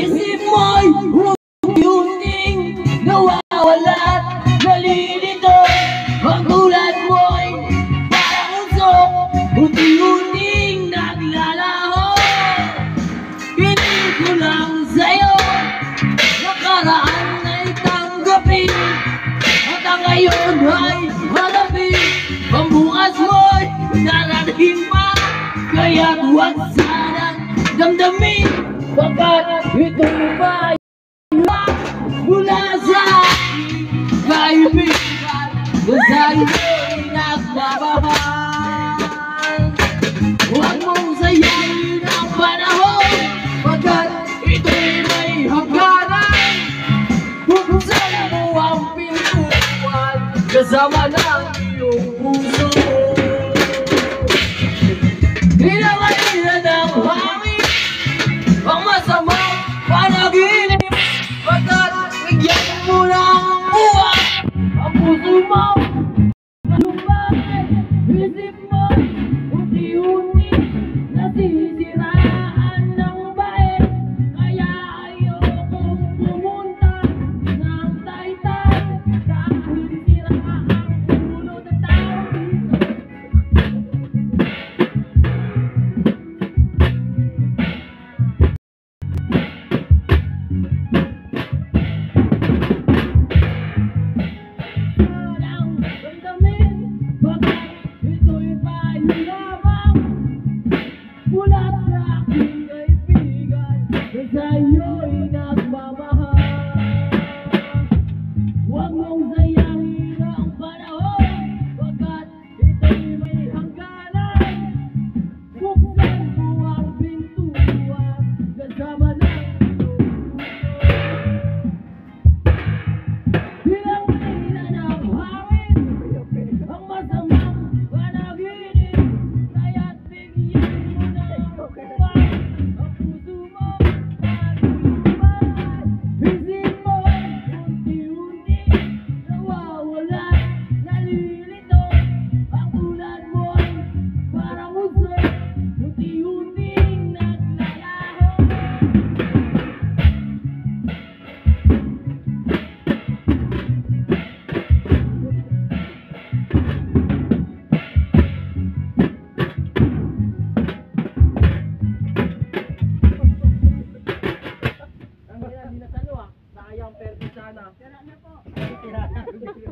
Isip mo'y unti-unting nawawala't nalilito. Ang tulad mo'y parang usok, unti-unting naglalaho. Hindi ko lang sa'yo nakaraan ay tanggapin, at ang ngayon ay harapin. Ang bukas mo'y darating pa, kaya't huwag sanang damdamin, baga't ito'y ba mula sa aking kaibigan na sa'yo'y nagmamahal. Huwag mong sayayin ang panahon, baga't ito'y may hangganan. Buksan mo ang pintuan kasama ng iyong puso. Hinangailan ng hangin ang masamang panaginip, baga't bigyan mo ng buwan ang puso mo. Bakit isip mo unti-unti nasisiraan ng bait? Kaya ayokong pumunta ng Taytay, dahil sira ang ulo ng tao dito. Mula sa aking kaibigan na sa'yo'y nagmamahal. Huwag mong sayangin ang panahon, baga't ito'y may hangganan. Buksan mo ang pintuan kasama ng iyong puso. Hinangailan ng hangin ang masamang panaginip, kaya't bigyan mo ng buwan ang puso mo. Isip mo unti-unti nawawala, nalilito. Ang tulad mo'y parang usok, unti-unting naglalaho. Ang hindi na talo sayang perdi sana. Tira na po.